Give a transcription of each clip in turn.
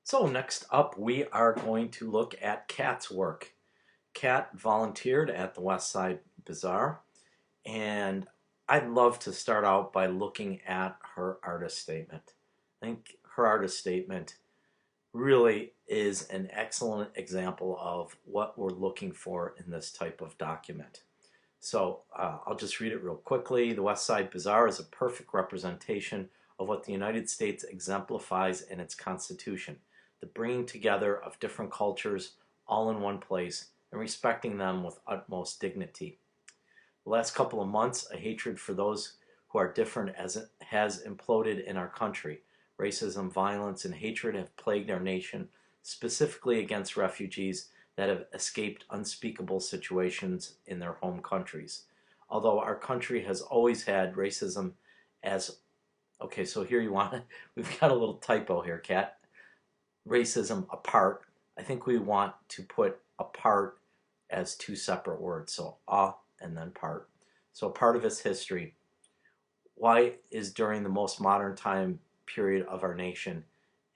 So next up, we are going to look at Kat's work. Kat volunteered at the West Side Bazaar, and I'd love to start out by looking at her artist statement. I think her artist statement really is an excellent example of what we're looking for in this type of document. So I'll just read it real quickly. The West Side Bazaar is a perfect representation of what the United States exemplifies in its Constitution, the bringing together of different cultures all in one place and respecting them with utmost dignity. The last couple of months, a hatred for those who are different has imploded in our country. Racism, violence, and hatred have plagued our nation, specifically against refugees that have escaped unspeakable situations in their home countries. Although our country has always had racism as okay, so here you want we've got a little typo here, Kat. Racism apart. I think we want to put apart as two separate words. So and then part. So part of its history. Why is during the most modern time period of our nation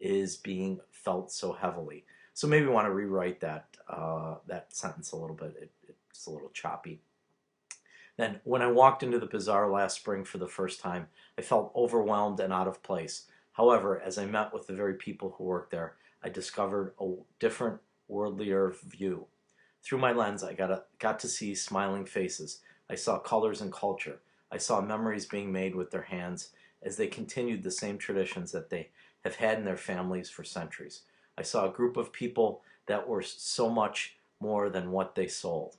is being felt so heavily? So maybe we want to rewrite that sentence a little bit. It's a little choppy. Then, when I walked into the bazaar last spring for the first time, I felt overwhelmed and out of place. However, as I met with the very people who work there, I discovered a different, worldlier view. Through my lens, I got to see smiling faces. I saw colors and culture. I saw memories being made with their hands as they continued the same traditions that they have had in their families for centuries. I saw a group of people that were so much more than what they sold.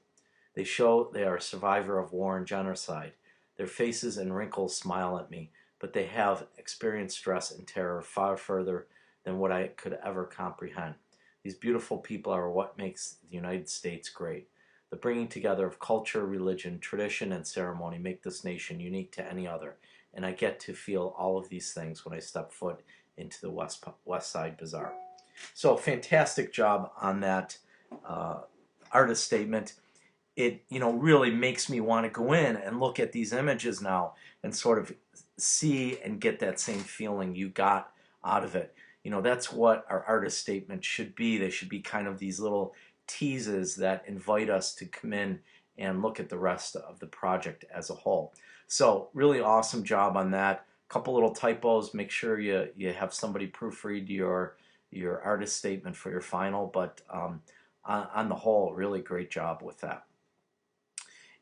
They show they are a survivor of war and genocide. Their faces and wrinkles smile at me, but they have experienced stress and terror far further than what I could ever comprehend. These beautiful people are what makes the United States great. The bringing together of culture, religion, tradition, and ceremony make this nation unique to any other, and I get to feel all of these things when I step foot into the West Side Bazaar. So fantastic job on that artist statement. It really makes me want to go in and look at these images now and sort of see and get that same feeling you got out of it. That's what our artist statement should be. They should be kind of these little teases that invite us to come in and look at the rest of the project as a whole. So really awesome job on that. Couple little typos. Make sure you have somebody proofread your artist statement for your final, but on the whole, really great job with that.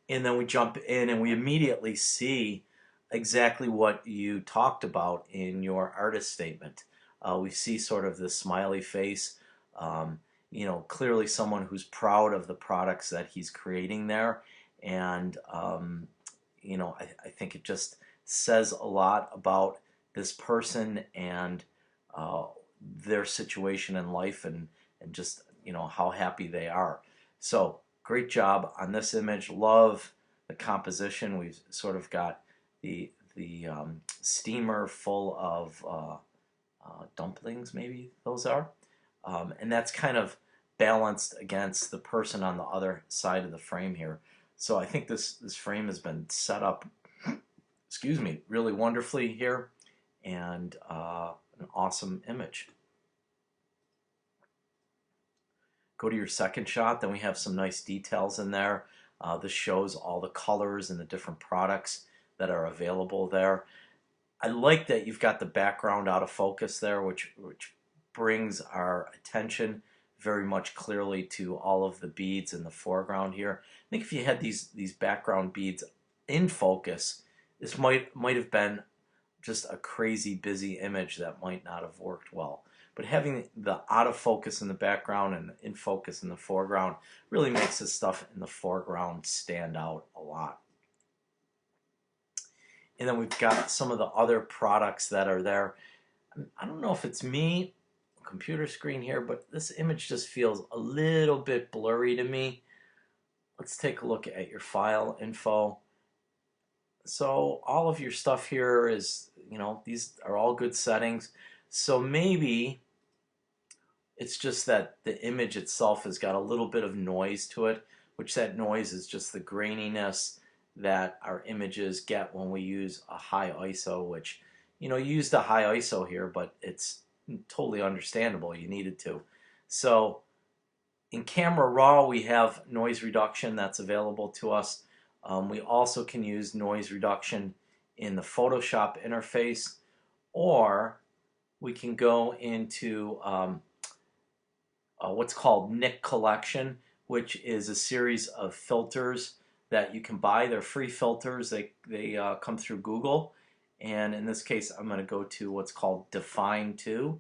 And then we jump in and we immediately see exactly what you talked about in your artist statement. We see sort of this smiley face, clearly someone who's proud of the products that he's creating there. And, I think it just says a lot about this person and their situation in life and just, how happy they are. So, great job on this image. Love the composition. We've sort of got the steamer full of dumplings, maybe those are. And that's kind of balanced against the person on the other side of the frame here. So I think this frame has been set up, excuse me, really wonderfully here, and an awesome image. Go to your second shot, then we have some nice details in there. This shows all the colors and the different products that are available there. I like that you've got the background out of focus there, which brings our attention very much clearly to all of the beads in the foreground here. I think if you had these background beads in focus, this might have been just a crazy busy image that might not have worked well. But having the out of focus in the background and in focus in the foreground really makes this stuff in the foreground stand out a lot. And then we've got some of the other products that are there. I don't know if it's me, computer screen here, but this image just feels a little bit blurry to me. Let's take a look at your file info. So all of your stuff here is, these are all good settings. So maybe it's just that the image itself has got a little bit of noise to it, which that noise is just the graininess that our images get when we use a high ISO, which, you used a high ISO here, but it's totally understandable. You needed to. So in Camera Raw, we have noise reduction that's available to us. We also can use noise reduction in the Photoshop interface, or we can go into what's called Nick Collection, which is a series of filters that you can buy. They're free filters. They come through Google. And in this case, I'm going to go to what's called Define 2.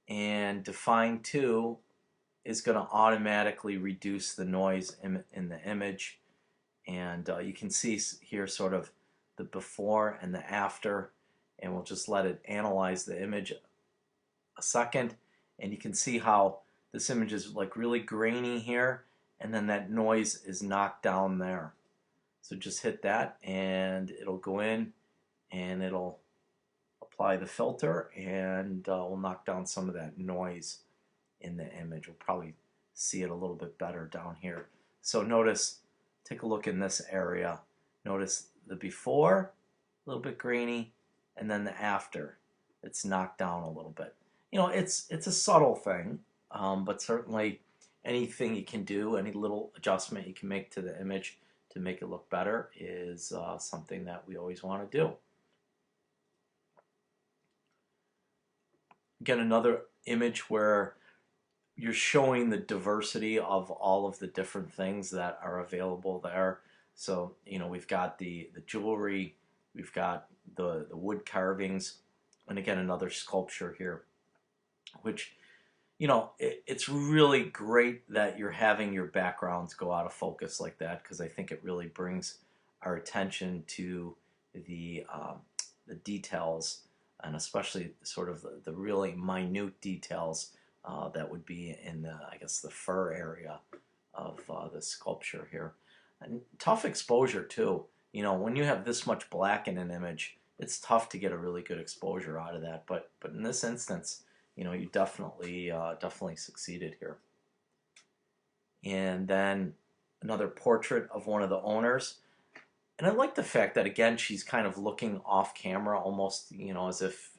And Define 2 is going to automatically reduce the noise in the image. And you can see here sort of the before and the after. And we'll just let it analyze the image a second. And you can see how this image is like really grainy here. And then that noise is knocked down there. So just hit that and it'll go in and it'll apply the filter, and we'll knock down some of that noise in the image. We'll probably see it a little bit better down here. So notice, take a look in this area. Notice the before, a little bit grainy, and then the after. It's knocked down a little bit. You know, it's a subtle thing, but certainly anything you can do, any little adjustment you can make to the image to make it look better is something that we always want to do. Again, another image where you're showing the diversity of all of the different things that are available there. So, you know, we've got the jewelry, we've got the wood carvings, and again, another sculpture here, which, you know, it's really great that you're having your backgrounds go out of focus like that, because I think it really brings our attention to the details, and especially sort of the really minute details that would be in the, I guess, the fur area of the sculpture here. And tough exposure too. You know, when you have this much black in an image, it's tough to get a really good exposure out of that. But in this instance, you know, you definitely succeeded here. And then another portrait of one of the owners. And I like the fact that, again, she's kind of looking off camera, almost, you know, as if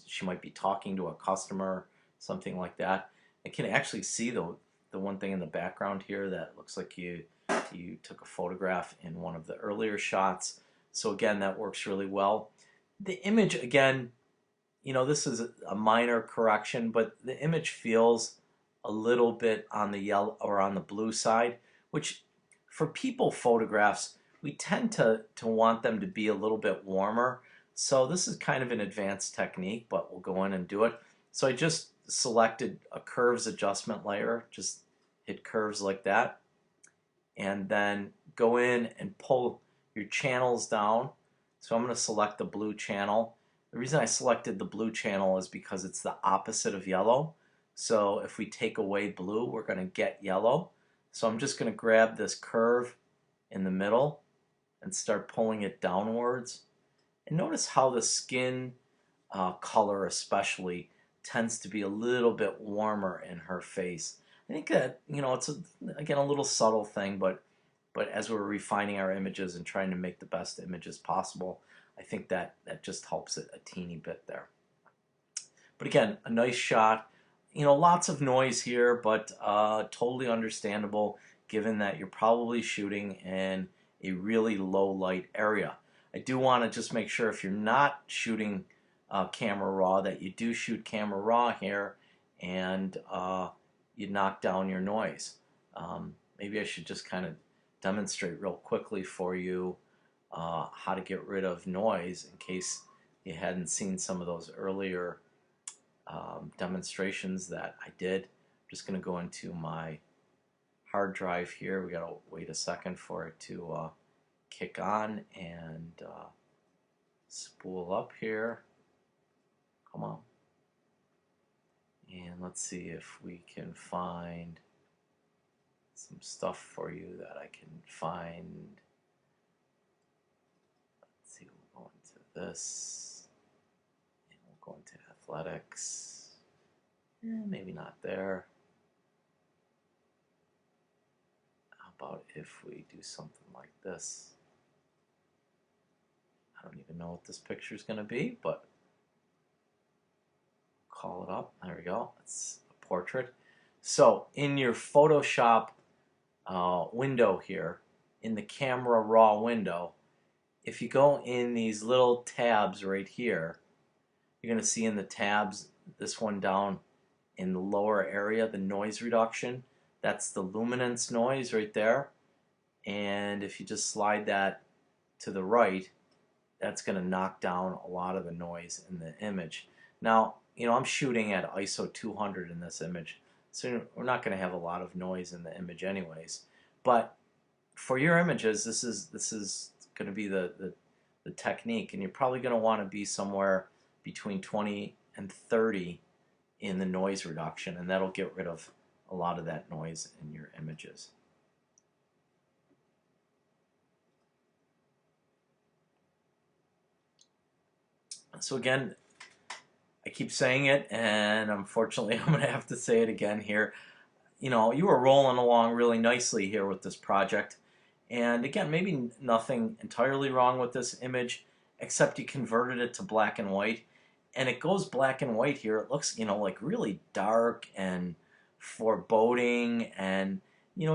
she might be talking to a customer, something like that. I can actually see the one thing in the background here that looks like you took a photograph in one of the earlier shots. So again, that works really well. The image, again, you know, this is a minor correction, but the image feels a little bit on the yellow or on the blue side, which for people photographs, we tend to want them to be a little bit warmer. So this is kind of an advanced technique, but we'll go in and do it. So I just selected a curves adjustment layer, just hit curves like that, and then go in and pull your channels down. So I'm going to select the blue channel. The reason I selected the blue channel is because it's the opposite of yellow. So if we take away blue, we're going to get yellow. So I'm just going to grab this curve in the middle and start pulling it downwards. And notice how the skin color especially tends to be a little bit warmer in her face. I think that, you know, it's again a little subtle thing, but as we're refining our images and trying to make the best images possible, I think that just helps it a teeny bit there. But again, a nice shot. You know, lots of noise here, but totally understandable given that you're probably shooting in a really low light area. I do want to just make sure if you're not shooting camera raw that you do shoot camera raw here, and you knock down your noise. Maybe I should just kind of demonstrate real quickly for you how to get rid of noise in case you hadn't seen some of those earlier demonstrations that I did. I'm just going to go into my hard drive here. We got to wait a second for it to kick on and spool up here. Come on. And let's see if we can find some stuff for you that I can find. Let's see, we'll go into this, and we'll go into athletics. Maybe not there. How about if we do something like this? I don't even know what this picture is going to be, but it up. There we go. It's a portrait. So in your Photoshop window here, in the camera raw window, if you go in these little tabs right here, you're going to see in the tabs, this one down in the lower area, the noise reduction. That's the luminance noise right there. And if you just slide that to the right, that's going to knock down a lot of the noise in the image. Now, I'm shooting at ISO 200 in this image, so we're not going to have a lot of noise in the image anyways. But for your images, this is going to be the technique, and you're probably going to want to be somewhere between 20 and 30 in the noise reduction, and that'll get rid of a lot of that noise in your images. So again, I keep saying it, and unfortunately I'm going to have to say it again here. You were rolling along really nicely here with this project. And again, maybe nothing entirely wrong with this image, except you converted it to black and white. And it goes black and white here. It looks, like really dark and foreboding, and,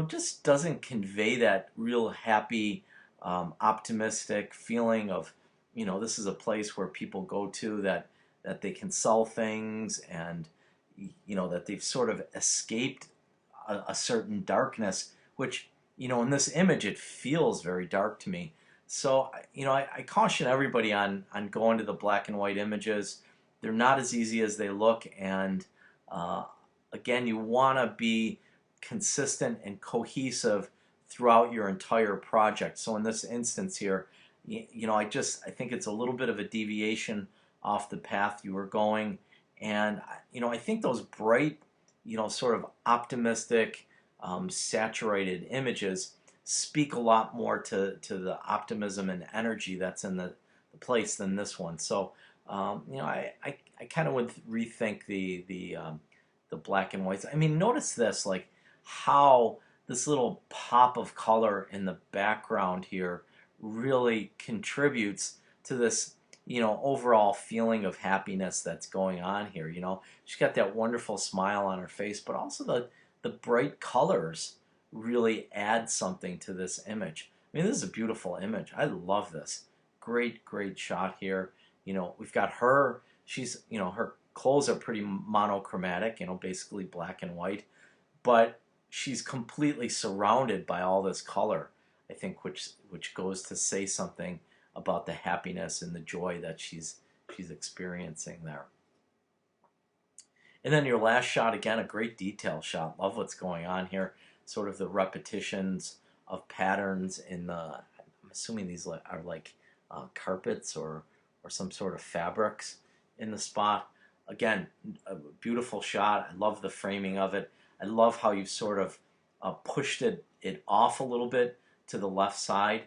just doesn't convey that real happy, optimistic feeling of, this is a place where people go to that they can sell things, and, that they've sort of escaped a certain darkness, which, in this image, it feels very dark to me. So, I caution everybody on going to the black and white images. They're not as easy as they look, and again, you want to be consistent and cohesive throughout your entire project. So in this instance here, I think it's a little bit of a deviation off the path you were going, and I think those bright, sort of optimistic, saturated images speak a lot more to the optimism and energy that's in the place than this one. So I kind of would rethink the black and whites. I mean, notice this, like how this little pop of color in the background here really contributes to this overall feeling of happiness that's going on here. She's got that wonderful smile on her face, but also the bright colors really add something to this image. I mean, this is a beautiful image. I love this. Great shot here. We've got her. She's, her clothes are pretty monochromatic, basically black and white, but she's completely surrounded by all this color, I think, which goes to say something about the happiness and the joy that she's experiencing there. And then your last shot, again, a great detail shot. Love what's going on here. Sort of the repetitions of patterns in the, I'm assuming these are like carpets or some sort of fabrics in the spot. Again, a beautiful shot. I love the framing of it. I love how you've sort of pushed it off a little bit to the left side.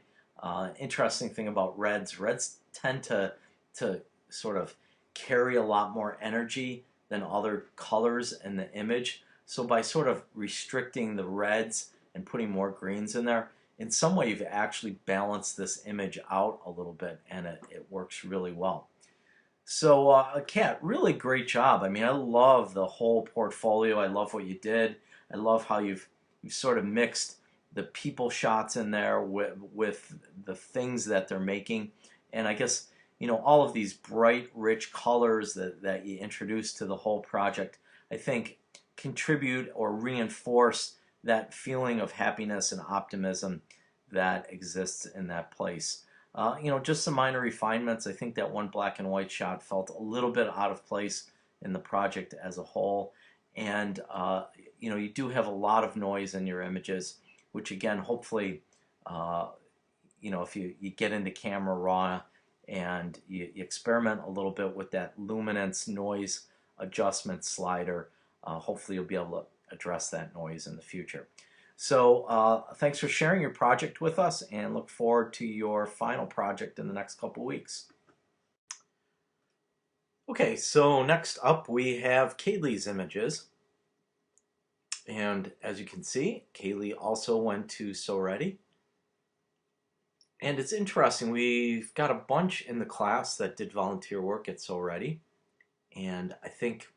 Interesting thing about reds tend to sort of carry a lot more energy than other colors in the image. So by sort of restricting the reds and putting more greens in there, in some way you've actually balanced this image out a little bit, and it works really well. So Kat, really great job. I mean, I love the whole portfolio. I love what you did. I love how you've sort of mixed the people shots in there with the things that they're making. And I guess, all of these bright, rich colors that you introduce to the whole project, I think contribute or reinforce that feeling of happiness and optimism that exists in that place. Just some minor refinements. I think that one black and white shot felt a little bit out of place in the project as a whole. And, you do have a lot of noise in your images, which again, hopefully, if you get into camera raw and you experiment a little bit with that luminance noise adjustment slider, hopefully you'll be able to address that noise in the future. So thanks for sharing your project with us, and look forward to your final project in the next couple weeks. Okay, so next up we have Kaylee's images. And as you can see, Kaylee also went to So Ready. And it's interesting, we've got a bunch in the class that did volunteer work at So Ready. And I think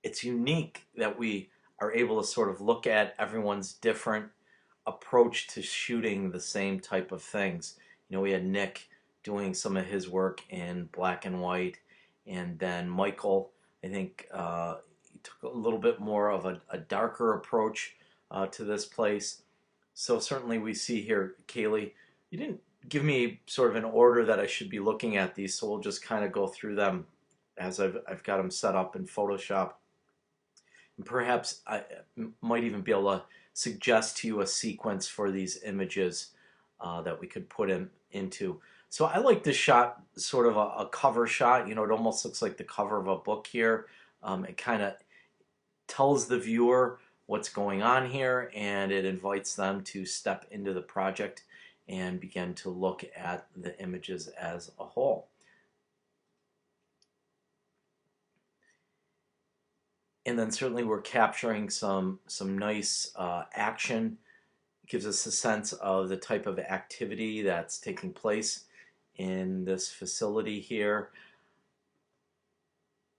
it's unique that we are able to sort of look at everyone's different approach to shooting the same type of things. You know, we had Nick doing some of his work in black and white, and then Michael, I think, he took a little bit more of a darker approach to this place. So certainly we see here, Kaylee, you didn't give me sort of an order that I should be looking at these, so we'll just kind of go through them as I've got them set up in Photoshop. And perhaps I might even be able to suggest to you a sequence for these images that we could put into. So I like this shot, sort of a cover shot. You know, it almost looks like the cover of a book here. It kind of tells the viewer what's going on here, and it invites them to step into the project and begin to look at the images as a whole. And then certainly we're capturing some nice action. It gives us a sense of the type of activity that's taking place in this facility here.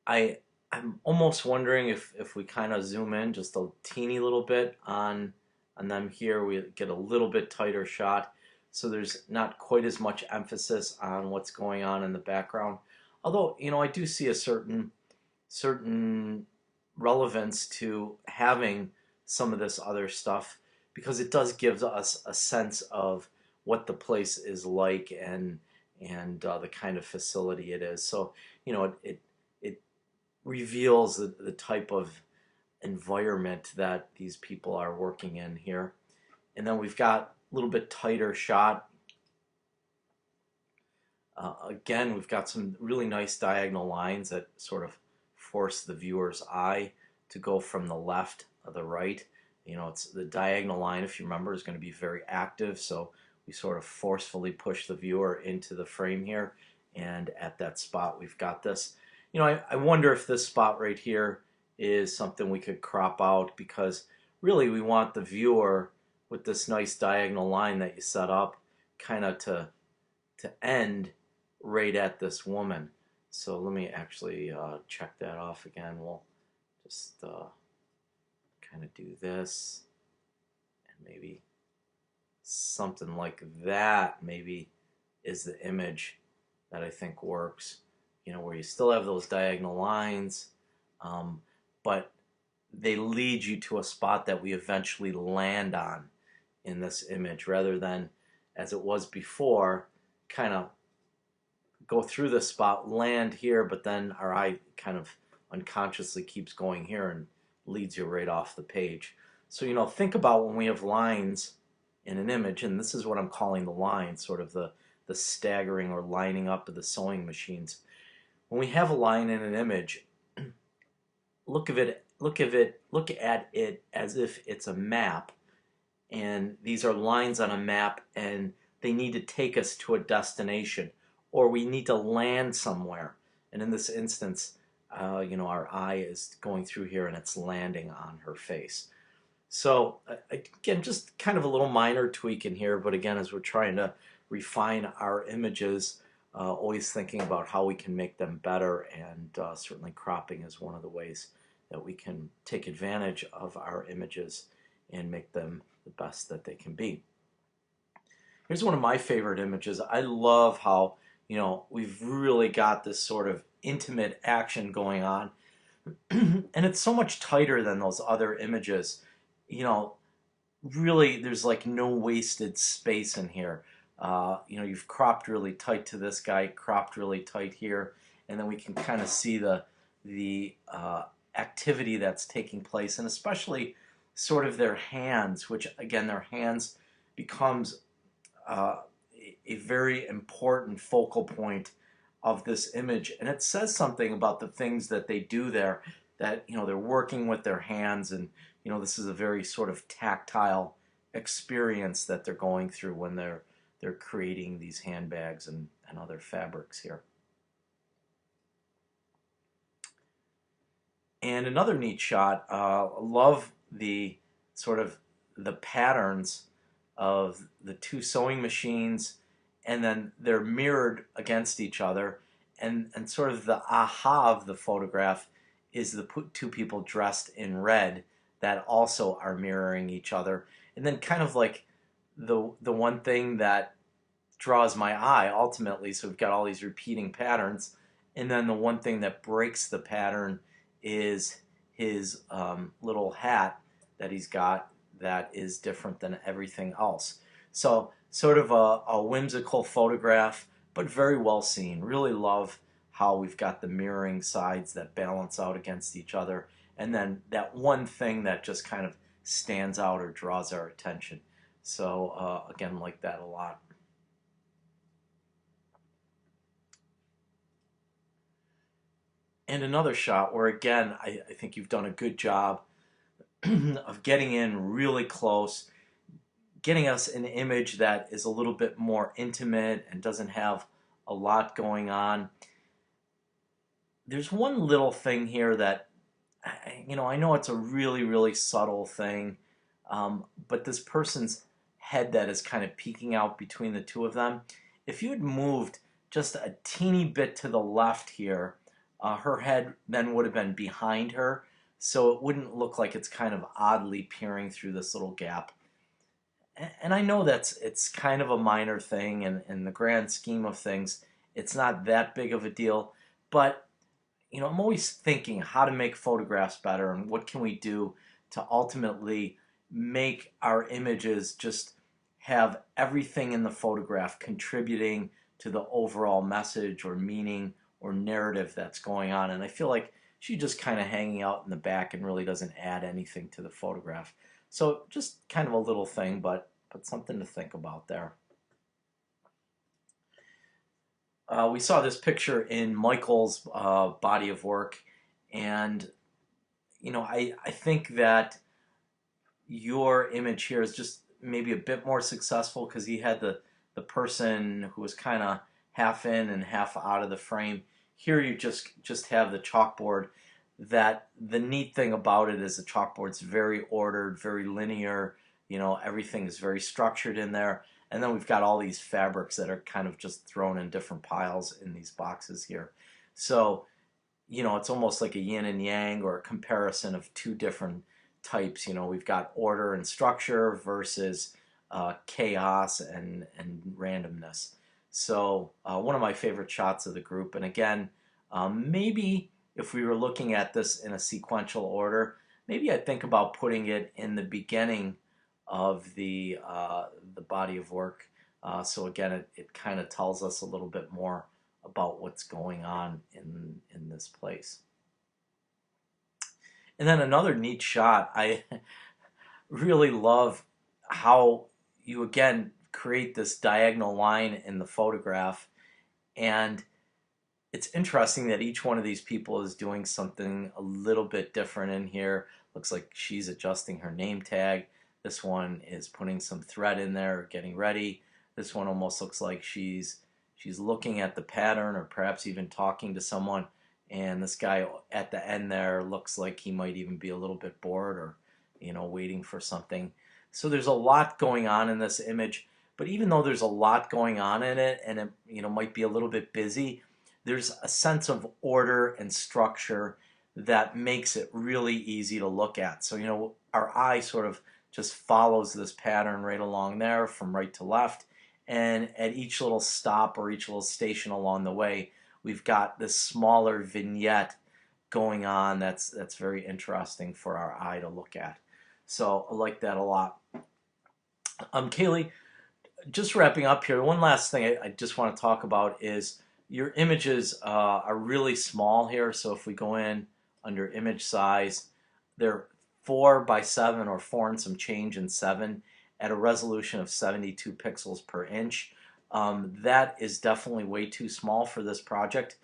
I'm almost wondering if we kind of zoom in just a teeny little bit on them here, we get a little bit tighter shot. So there's not quite as much emphasis on what's going on in the background. Although, you know, I do see a certain relevance to having some of this other stuff, because it does give us a sense of what the place is like and the kind of facility it is. So, you know, it reveals the type of environment that these people are working in here. And then we've got a little bit tighter shot. Again, we've got some really nice diagonal lines that sort of force the viewer's eye to go from the left to the right. You know, it's the diagonal line, if you remember, is going to be very active, so we sort of forcefully push the viewer into the frame here, and at that spot we've got this. You know, I wonder if this spot right here is something we could crop out, because really we want the viewer with this nice diagonal line that you set up kind of to end right at this woman. So let me actually check that off again. We'll just kind of do this, and maybe something like that maybe is the image that I think works. You know, where you still have those diagonal lines, but they lead you to a spot that we eventually land on in this image, rather than, as it was before, kind of go through this spot, land here, but then our eye kind of unconsciously keeps going here and leads you right off the page. So, you know, think about when we have lines in an image, and this is what I'm calling the line, sort of the staggering or lining up of the sewing machines. When we have a line in an image, look at it as if it's a map, and these are lines on a map, and they need to take us to a destination, or we need to land somewhere. And in this instance, you know, our eye is going through here and it's landing on her face. So again, just kind of a little minor tweak in here, but again, as we're trying to refine our images, always thinking about how we can make them better, and certainly cropping is one of the ways that we can take advantage of our images and make them the best that they can be. Here's one of my favorite images. I love how, you know, we've really got this sort of intimate action going on, and it's so much tighter than those other images. You know, really there's like no wasted space in here. You know, you've cropped really tight to this guy, cropped really tight here, and then we can kind of see the activity that's taking place, and especially sort of their hands, which again, their hands becomes a very important focal point of this image, and it says something about the things that they do there, that, you know, they're working with their hands, and, you know, this is a very sort of tactile experience that they're going through when they're creating these handbags and other fabrics here. And another neat shot, love the sort of the patterns of the two sewing machines, and then they're mirrored against each other, and sort of the aha of the photograph is the two people dressed in red that also are mirroring each other. And then kind of like the one thing that draws my eye ultimately, so we've got all these repeating patterns, and then the one thing that breaks the pattern is his little hat that he's got that is different than everything else. So sort of a whimsical photograph, but very well seen. Really love how we've got the mirroring sides that balance out against each other, and then that one thing that just kind of stands out or draws our attention. So again, like that a lot. And another shot where again, I think you've done a good job of getting in really close, getting us an image that is a little bit more intimate and doesn't have a lot going on. There's one little thing here that, I know it's a really, really subtle thing, but this person's head that is kind of peeking out between the two of them, if you had moved just a teeny bit to the left here, her head then would have been behind her, so it wouldn't look like it's kind of oddly peering through this little gap. And I know it's kind of a minor thing, and in the grand scheme of things, it's not that big of a deal, but I'm always thinking how to make photographs better and what can we do to ultimately make our images just have everything in the photograph contributing to the overall message or meaning or narrative that's going on. And I feel like she's just kind of hanging out in the back and really doesn't add anything to the photograph. So just kind of a little thing, but something to think about there. We saw this picture in Michael's body of work, and I think that your image here is just maybe a bit more successful because he had the person who was kind of half in and half out of the frame. Here you just have the chalkboard. That the neat thing about it is the chalkboard's very ordered, very linear. Everything is very structured in there. And then we've got all these fabrics that are kind of just thrown in different piles in these boxes here. So, it's almost like a yin and yang or a comparison of two different types. We've got order and structure versus chaos and randomness. So one of my favorite shots of the group. And again, maybe if we were looking at this in a sequential order, maybe I'd think about putting it in the beginning of the body of work. So again, it kind of tells us a little bit more about what's going on in this place. And then another neat shot, I really love how you again create this diagonal line in the photograph, and it's interesting that each one of these people is doing something a little bit different in here. Looks like she's adjusting her name tag. This one is putting some thread in there, getting ready. This one almost looks like she's looking at the pattern or perhaps even talking to someone. And this guy at the end there looks like he might even be a little bit bored or, waiting for something. So there's a lot going on in this image. But even though there's a lot going on in it and it, might be a little bit busy, there's a sense of order and structure that makes it really easy to look at. So, our eye sort of just follows this pattern right along there from right to left. And at each little stop or each little station along the way, we've got this smaller vignette going on that's very interesting for our eye to look at. So I like that a lot. Kaylee, just wrapping up here, one last thing I just want to talk about is your images are really small here. So if we go in under image size, they're 4x7 or 4 and some change in 7 at a resolution of 72 pixels per inch. That is definitely way too small for this project.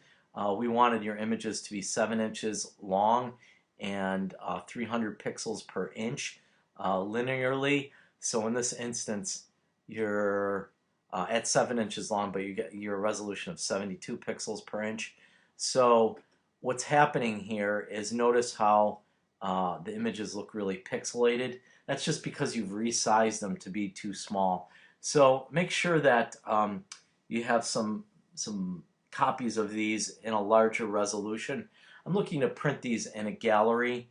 We wanted your images to be 7 inches long and 300 pixels per inch linearly. So in this instance, you're at 7 inches long, but you get your resolution of 72 pixels per inch. So what's happening here is notice how the images look really pixelated. That's just because you've resized them to be too small. So make sure that you have some copies of these in a larger resolution. I'm looking to print these in a gallery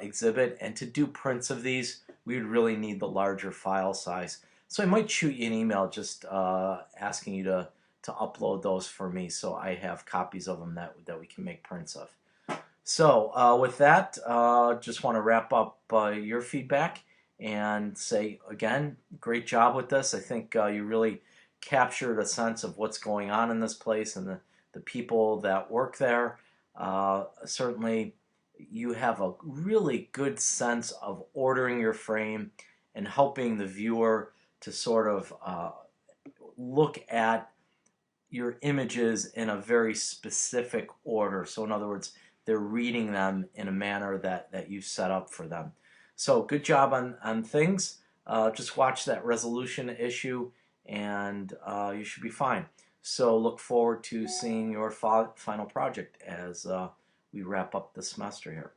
exhibit, and to do prints of these, we would really need the larger file size. So I might shoot you an email just asking you to upload those for me so I have copies of them that we can make prints of. So with that, just want to wrap up your feedback and say again, great job with this. I think you really captured a sense of what's going on in this place and the people that work there. Certainly, you have a really good sense of ordering your frame and helping the viewer to sort of look at your images in a very specific order. So in other words, they're reading them in a manner that you set up for them. So good job on things. Just watch that resolution issue and you should be fine. So look forward to seeing your final project as we wrap up the semester here.